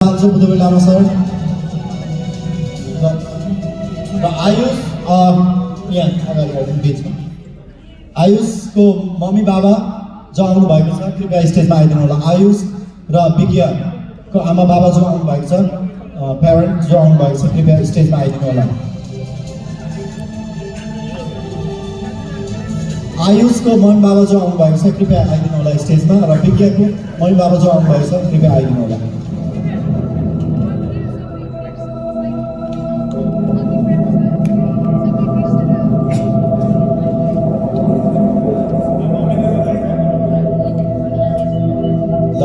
चाहन्छु बुद्धवी लामा सर र आयुष यहाँ अगाडि बिचमा आयुषको मम्मी बाबा जो आउनु भएको छ कृपया स्टेजमा आइदिनु होला। आयुष र विज्ञको आमा बाबा जो आउनु भएको छ प्यारेन्ट जो आउनु भएको छ कृपया स्टेजमा आइदिनु होला। आयुषको मम्मी बाबा जो आउनु भएको छ कृपया आइदिनु होला स्टेजमा र विज्ञको मम्मी बाबा जो आउनु भएको छ कृपया आइदिनु होला।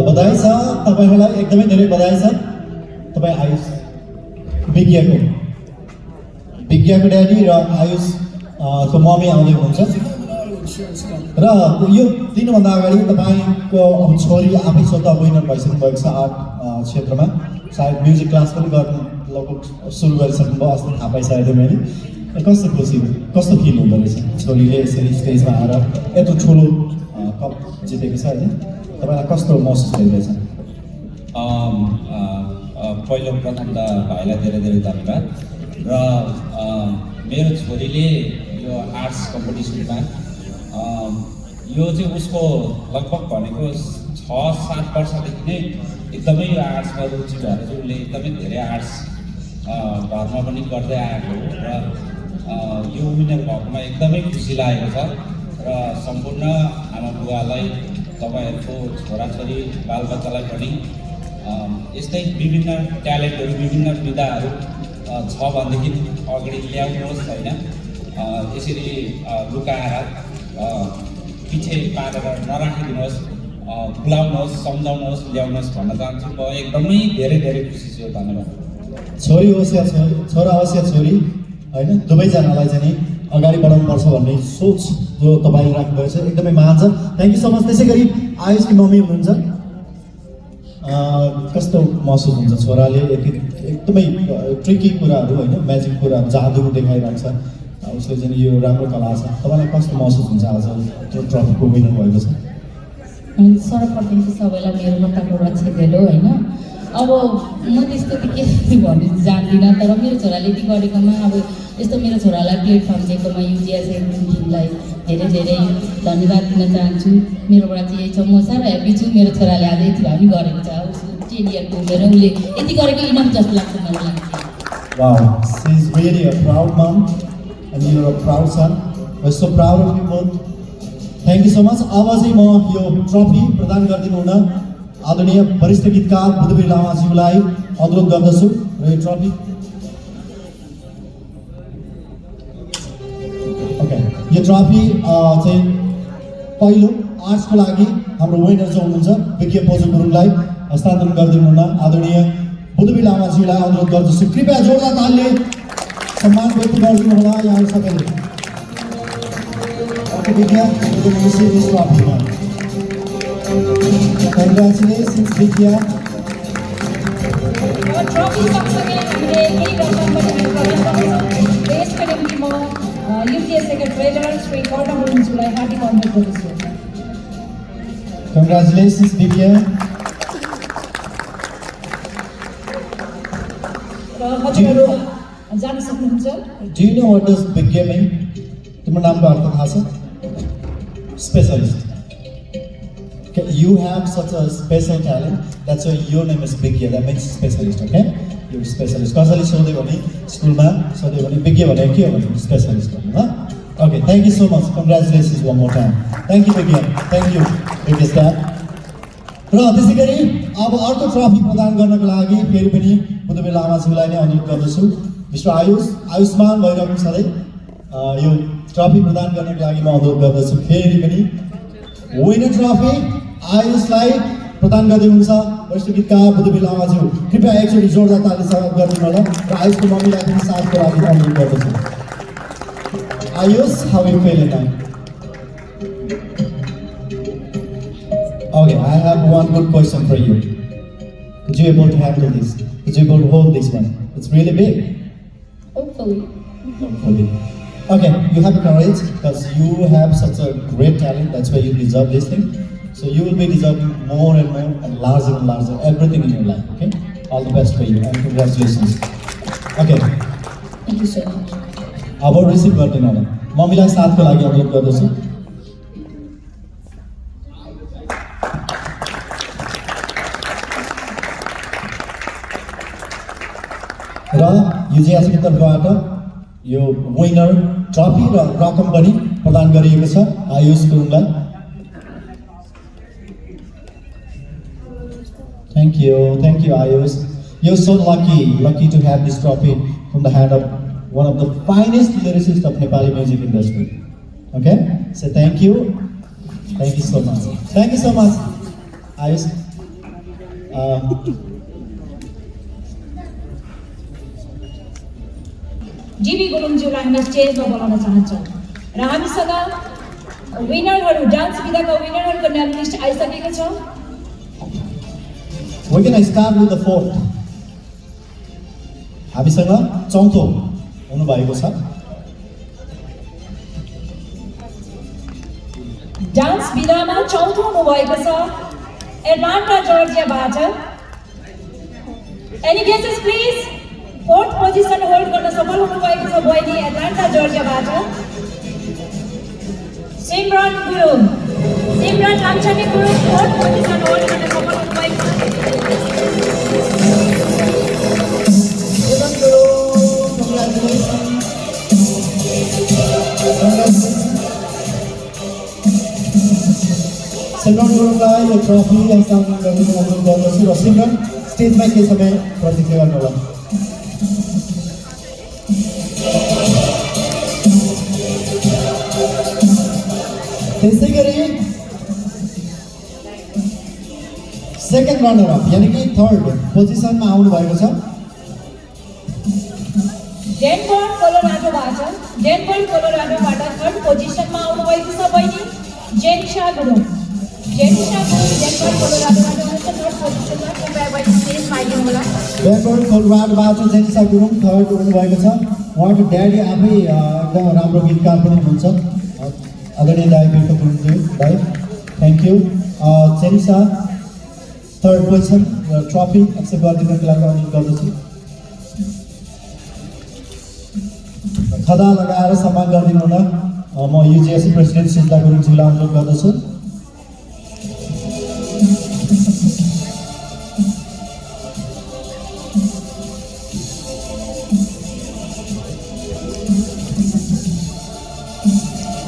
बधाई छ तपाईहरुलाई एकदमै धेरै बधाई छ। तपाई आयुष विज्ञको ड्याडी र आयुष को मम्मी आउँदै हुनुहुन्छ र यो दिनुभन्दा अगाडि तपाईको अब छोरी आफै स्वतः विनर भइसक्नु भएको छ आर्ट क्षेत्रमा सायद म्युजिक क्लास पनि गर्न लगभग सुरु गरिसक्नु भयो अस्ति थाहा पाइसकेको थिएँ मैले। कस्तो खुसी कस्तो फिल हुँदो रहेछ छोरीले यसरी स्टेजमा आएर यत्रो ठुलो कप जितेको छ होइन तपाईलाई कस्तो महसुस भइरहेछ? पहिलो प्रथम त भाइलाई धेरै धेरै धन्यवाद र मेरो छोरीले यो आर्ट्स कम्पिटिसनमा यो चाहिँ उसको लगभग भनेको 6-7 वर्षदेखि नै एकदमै यो आर्ट्समा रुचि भएर चाहिँ उसले एकदमै धेरै आर्ट्स घरमा पनि गर्दै आएको हो र यो विनर भएकोमा एकदमै खुसी लागेको छ र सम्पूर्ण आमा बुवालाई तपाईहरुको छोराछोरी बालबच्चालाई पनि यस्तै विभिन्न ट्यालेन्टहरू विभिन्न विधाहरू छ भनेदेखि अगाडि ल्याउनुहोस् होइन यसरी लुकाएर पछि पारेर नराखिदिनुहोस् बोलाउनुहोस् सम्झाउनुहोस् ल्याउनुहोस् भन्न चाहन्छु। म एकदमै धेरै धेरै खुसी छु। धन्यवाद। छोरी होस् या छोरा होस् या छोरी होइन दुवैजनालाई चाहिँ अगाडि बढाउनु पर्छ भन्ने सोच जो तपाईँले राख्नुभएको छ एकदमै महान छ। Thank you so much. त्यसै गरी आयुषकी मम्मी हुनुहुन्छ कस्तो महसुस हुन्छ छोराले एकदमै ट्रिकी कुराहरू होइन म्याजिक कुराहरू जादु देखाइरहेको छ उसले चाहिँ यो राम्रो कला छ तपाईँलाई कस्तो महसुस हुन्छ आज त्यो ट्रफीको विनर भएको छ? सर्वप्रथम चाहिँ सबैलाई मेरो बट्टाकोरा छेदेलो होइन अब म त्यस्तो त के भन्नु जान्दिनँ तर मेरो छोराले यति गरेकोमा अब यस्तो मेरो छोरालाई प्लेटफर्म दिएकोमा युजिएसए टिमलाई धेरै धेरै धन्यवाद दिन चाहन्छु। मेरोबाट चाहिँ यही छ। म साह्रो ह्याप्पी छु मेरो छोराले आज यति भए पनि गरेको छ। उसको 10 इयरको उमेर उसले यति गरेको इनाम जस्तो लाग्छ मलाई। Wow, she is really a proud mom and you are a proud son. We're so proud of you both. Thank you so much. अब चाहिँ म यो ट्रफी प्रदान गरिदिनु हुन आदरणीय वरिष्ठ गीतकार बुद्धवीर लामाज्यूलाई अनुरोध गर्दछु र यो ट्रफी यो ट्रफी चाहिँ पहिलो आर्ट्सको लागि हाम्रो विनर जो हुनुहुन्छ विज्ञ पोजु गुरुङलाई हस्तान्तरण गरिदिनु हुन आदरणीय बुद्धवीर लामाज्यूलाई अनुरोध गर्दछु। कृपया जोरदार तालले सम्मान व्यक्त गरिदिनु होला यहाँहरू सबैले। ओके विज्ञ this trophy Congratulations, Vidya. Trophy सँगसँगै हामीले केही बेस्ट एकाडेमीमा युजिएसएका ट्रेनर श्री कर्ण गुरुङज्यूलाई हार्दिक अनुरोध गर्दछु। Congratulations, Vidya. हजुरहरू जान सक्नुहुन्छ। Do you know what does Vidya mean? तिम्रो नामको अर्थ थाहा छ? Specialist. Okay, you have such a special talent. That's why your name is Vidya. That means specialist. Okay, you're specialist. कसैले सोध्यो भने स्कुलमा सोध्यो भने विज्ञ भनेको के हो भने स्पेशलिस्ट भन्नु ल। Okay, thank you so much. Congratulations one more time. Thank you Vidya. Thank you Vidya staff. र त्यसै गरी अब अर्को ट्रफी प्रदान गर्नको लागि फेरि पनि बुद्धवीर लामाज्यूलाई नै अनुरोध गर्दछु। मिस्टर आयुष्मान भइरहनु सधैँ यो ट्रफी प्रदान गर्नको लागि म अनुरोध गर्दछु। फेरि पनि विनर ट्रफी आयुषलाई प्रदान गरिदिनुहुन्छ वरिष्ठ गीतकार बुद्धवीर लामाज्यू। कृपया एकचोटि जोरदार ताली स्वागत गरिदिनु होला र आयुषको मम्मीलाई पनि साथको लागि अनुरोध गर्दछु। Ayush, how you feeling now? Okay, I have one good question for you. Could you able to handle this? Could you able to hold this one? It's really big. Hopefully. Hopefully. Okay, you have courage because you have such a great talent. That's why you deserve this thing. So you will be deserving more and more and larger everything in your life. Okay. All the best for you and congratulations. Okay. Thank you so much. अब receive गर्दैन होला मम्मीलाई साथको लागि अनुरोध गर्दछु र युजिएसको तर्फबाट यो विनर ट्रफी र रकम पनि प्रदान गरिएको छ Ayush गुरुङलाई Thank you Ayush. You're so lucky to have this trophy from the hand of one of the finest lyricists of Nepali music industry. Okay? So thank you so much, Ayush. जीवी गुरुङज्यूलाई हामी स्टेजमा बोलाउन चाहन्छौँ र हामीसँग विनरहरू डान्स विधाका विनरहरूको नाम list आइसकेको छ We can start with the fourth. हामीसँग चौथो हुनुभएको छ डान्स विधामा चौथो हुनुभएको छ एटलान्टा जर्जियाबाट any guesses please fourth position hold गर्न सफल हुनुभएको छ बहिनी एटलान्टा जर्जियाबाट Simran Gurung Simran Lamichhane Gurung fourth position hold गर्न सफल हुनुभएको छ सिमरन गुरुङलाई यो ट्रफी हस्तान्तरण गर्ने अनुरोध गर्दछु र सिमरन स्टेजमा केही समय प्रतीक्षा गर्नुहोला त्यसै गरी सेकेन्ड रनर अप यानि कि थर्ड पोजिसनमा आउनुभएको छ डेनभर कोलोराडोबाट थर्ड पोजिसनमा आउनुभएको छ बहिनी जेनिसा गुरुङ डेनभर कोलोराडोबाट हुनुहुन्छ थर्ड पोजिसनमा कृपया बहिनी स्टेजमा आइदिनु होला डेनभर कोलोराडोबाट जेनिसा गुरुङ थर्ड हुनुभएको छ उहाँको ड्याडी आफै एकदम राम्रो गीतकार पनि हुनुहुन्छ आदरणीय दाइ बिर्ख गुरुङज्यू दाइ thank you Janisa third position trophy accept गरिदिनको लागि अनुरोध गर्दछु खदा लगाएर सम्मान गरिदिनु हुन म युजिएससी प्रेसिडेन्ट सिद्धा गुरुङज्यूलाई अनुरोध गर्दछु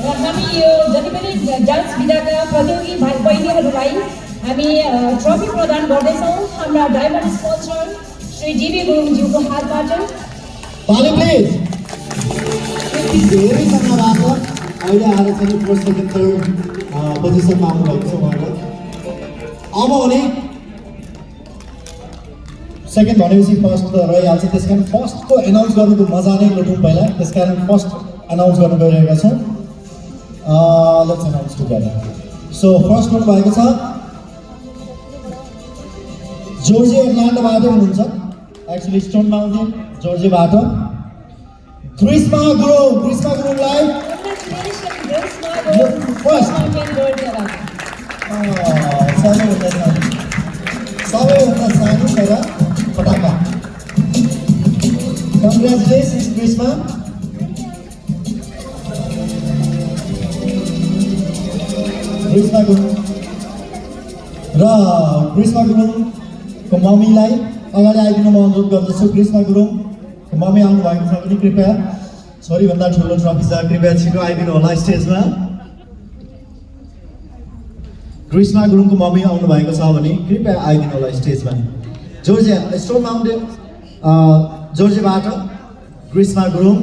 र हामी यो जति पनि डान्स विधाका प्रतियोगी भाइ बहिनीहरूलाई हामी ट्रफी प्रदान गर्दैछौँ हाम्रा डायमन्ड स्पोन्सर श्री जीवी गुरुङज्यूको हातबाट ताली प्लिज धेरै धन्यवाद अहिले आएर चाहिँ फर्स्ट सेकेन्ड थर्ड पोजिसनमा आउनुभएको छ उहाँलाई अब भने सेकेन्ड भनेपछि फर्स्ट त रहिहाल्छ त्यस कारण फर्स्टको एनाउन्स गर्नुको मजा नै लुटौँ पहिला त्यस कारण फर्स्ट एनाउन्स गर्नु गइरहेका छौँ let's announce together so first हुनुभएको छ जोर्जिया एटलान्टाबाट हुनुहुन्छ एक्चुअली स्टोन माउन्टेन जोर्जियाबाट ग्रीष्मा गुरुङलाई सबैभन्दा सानो तर फटाका कङ्ग्रेचुलेसन्स ग्रीष्मा गुरुङ र ग्रीष्मा गुरुङको मम्मीलाई अगाडि आइदिनु म अनुरोध गर्दछु ग्रीष्मा गुरुङको मम्मी आउनुभएको छ भने कृपया छोरीभन्दा ठुलो ट्रफी छ कृपया छिटो आइदिनु होला स्टेजमा ग्रीष्मा गुरुङको मम्मी आउनुभएको छ भने कृपया आइदिनु होला स्टेजमा जोर्जिया स्टोन माउन्टेन जोर्जियाबाट Grishma Gurung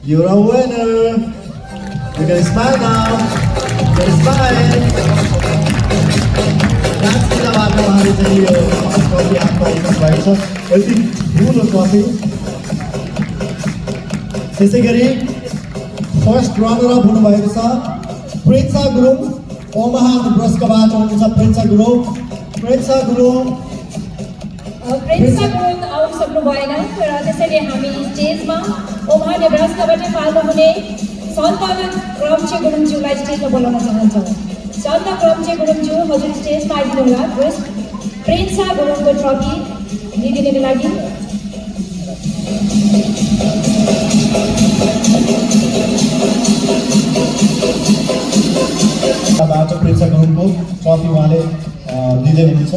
you're a winner you can smile now you can smile dance विधाबाट उहाँले चाहिँ यो ट्रफी हातमा लिनु भएको छ यति ठुलो ट्रफी त्यसै गरी फर्स्ट रनर अप हुनुभएको छ प्रिन्सा गुरुङ ओमाहा नेब्रास्काबाट हुनुहुन्छ प्रिन्सा गुरुङ आउन सक्नु भएन र त्यसैले हामी स्टेजमा ओमाहा नेब्रास्काबाट पाल्नुहुने सन्तान क्रमचे गुरुङज्यूलाई स्टेजमा बोलाउन चाहन्छौँ सन्तान क्रमचे गुरुङज्यू हजुर स्टेजमा आइदिनु होला प्रिन्सा गुरुङको ट्रफी लिइदिनको लागि बाट प्रेक्षक गुरुङको ट्रफी उहाँले दिँदै हुनुहुन्छ।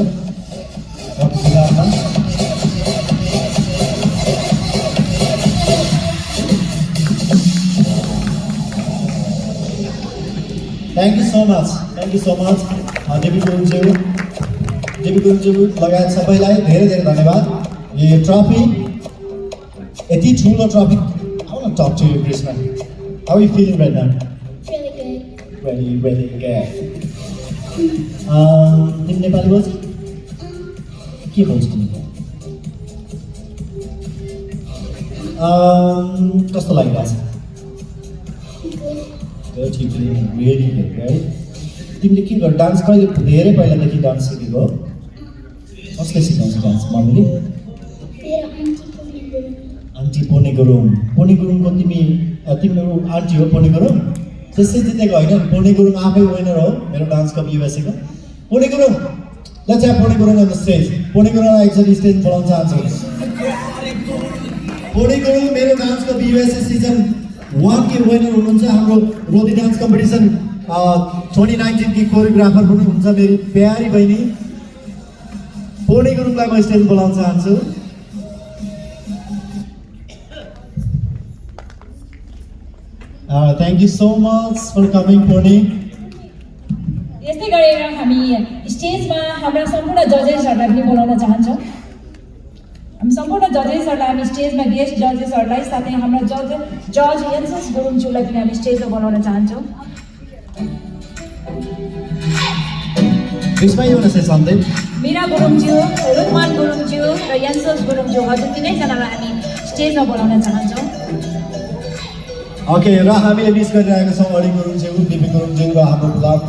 थ्याङ्क यू सो मच देवी गुरुङज्यू लगायत सबैलाई धेरै धेरै धन्यवाद। यो ट्रफी यति ठुलो trophy. I want to talk to you, Krishna. How are you feeling right now? Really good. Really good. तिमी नेपाली बोल्छ? के बोल्छ तिमी? कस्तो लागिरहेछ? Good, you feeling really good, right? तिमीले के गर डान्स कहिले धेरै पहिलादेखि डान्स सिकेको हो? कसले सिकाउँछ डान्स? मम्मीले? मेरो आन्टी पोनी गुरुङ। पोनी गुरुङको तिम्रो आन्टी हो पोनी गुरुङ? त्यसै जितेको होइन, पोनी गुरुङ आफै विनर हो मेरो डान्स कप युएसएको। Poni Gurung, let's have Poni Gurung on the stage. पोनी गुरुङलाई एकचोटि स्टेज बोलाउन चाहन्छु। पोनी गुरुङ मेरो डान्स कप युएसए सिजन 1 के विनर हुनुहुन्छ। हाम्रो रोदी डान्स कम्पिटिसन 2019 की कोरियोग्राफर पनि हुन्छ मेरी प्यारी बहिनी पोनी गुरुङलाई म स्टेज बोलाउन चाहन्छु। Thank you so much for coming, Pony. यस्तै गरेर हामी स्टेजमा हाम्रा सम्पूर्ण जजेसहरूलाई पनि बोलाउन चाहन्छौँ। हामी सम्पूर्ण जजेसहरूलाई हामी स्टेजमा गेस्ट जजेसहरूलाई साथै हाम्रा जज एन्सस गुरुङज्यूलाई पनि हामी स्टेजमा बोलाउन चाहन्छौँ। Krishna, you want to say something? Meera गुरुङज्यू, Rukman गुरुङज्यू र एन्सस गुरुङज्यू हजुर तिनैजनालाई हामी स्टेजमा बोलाउन चाहन्छौँ। Okay, र हामीले मिस गरिरहेका छौँ अडी गुरुङज्यू, दिपी गुरुङज्यू र हाम्रो गुलाब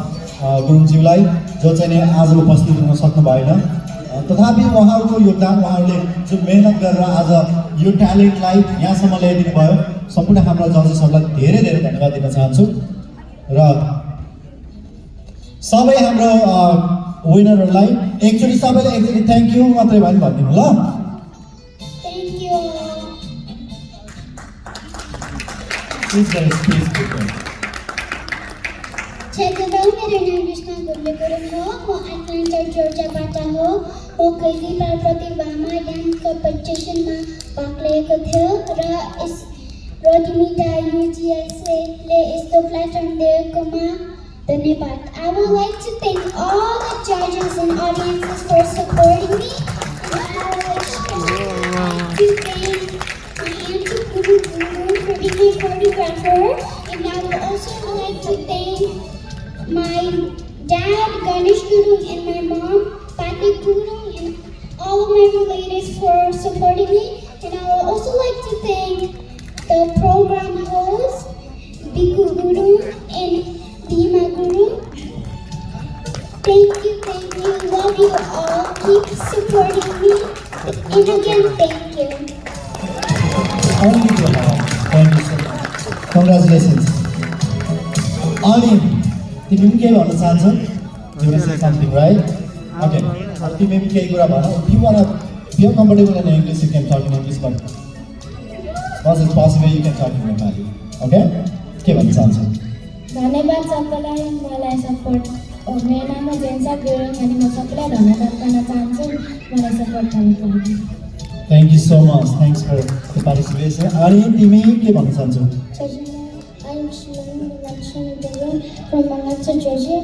गुरुङज्यूलाई जो चाहिँ नि आज उपस्थित हुन सक्नु भएन। तथापि उहाँहरूको योगदान, उहाँहरूले जुन मेहनत गरेर आज यो ट्यालेन्टलाई यहाँसम्म ल्याइदिनु भयो, सम्पूर्ण हाम्रा जजेसहरूलाई धेरै धेरै धन्यवाद दिन चाहन्छु। र सबै हाम्रो विनरहरूलाई एकचोटि सबैले एकचोटि थ्याङ्क यू मात्रै भए पनि भनिदिनु ल। Thank you. Please guys, please मेरो नाम कृष्ण गुरुङ हो। म एटलान्टा जर्जियाबाट हो। म कहिले बार प्रतिभामा डान्स कम्पिटिसनमा भाग लिएको थियो र रोडिमिटा युजिएसले यस्तो प्लेटफर्म दिएकोमा धन्यवाद। I would like to thank all the judges and audiences for supporting me. And I would like to thank my auntie Guru for being my choreographer. And I would also like to thank my dad, Ganesh Guru, and my mom, Pati Guru, and all of my relatives for supporting me. And I would also like to thank the program host, Biku Guru, and Bhima Guru. Thank you, love you all, keep supporting me, and again, thank you. Only to have. Thank you so much. Congratulations. Ali, तिमी पनि केही भन्न चाहन्छौ? You want to say something, right? Okay. तिमी पनि केही कुरा भन। If you want to feel comfortable in English, you can talk in English, but once it's possible, you can talk in Nepali. Okay? के भन्न चाहन्छौ? धन्यवाद सबैलाई मलाई सपोर्ट। मेरो नाम हो जेन्सा गुरुङ अनि म सबैलाई धन्यवाद गर्न चाहन्छु मलाई सपोर्ट गर्नुको लागि। Thank you so much. Thanks for the participation. Ali, तिमी के भन्न चाहन्छौ? I'm Shilani Lakshmi Guru from Atlanta, Georgia.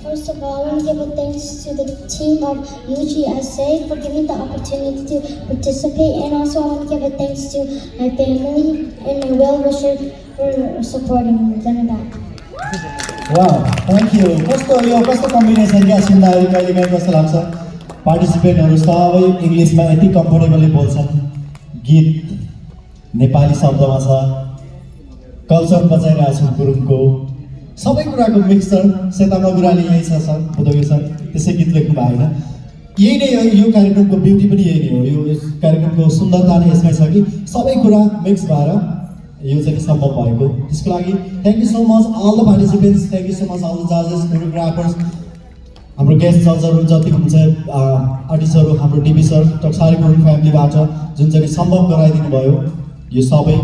First of all, I want to give a thanks to the team of UGSA for giving me the opportunity to participate, and also I want to give a thanks to my family and my well-wishers for supporting me. Dhanyawad. Wow, thank you. कस्तो combination क्या सुन्दाखेरि कहिलेकाहीँ कस्तो लाग्छ पार्टिसिपेन्टहरू सबै इङ्ग्लिसमा यति comfortably बोल्छन्, गीत नेपाली शब्दमा छ, कल्चर बचाइरहेको छु गुरुङको, सबै कुराको मिक्सचर सेता मगुराली यही छ सर, बुद्धवी सर, त्यसै गीत लेख्नु भएको होइन। यही नै हो यो कार्यक्रमको ब्युटी पनि यही नै हो। यो कार्यक्रमको सुन्दरता नै यसमै छ कि सबै कुरा मिक्स भएर यो चाहिँ सम्भव भएको। त्यसको लागि thank you so much all the participants, thank you so much all the जजेस, कोरियोग्राफर्स, हाम्रो गेस्ट जजहरू जति हुनुहुन्छ आर्टिस्टहरू हाम्रो डिबी सर टक्साली गुरुङ फ्यामिलीबाट जुन चाहिँ सम्भव गराइदिनु भयो यो सबै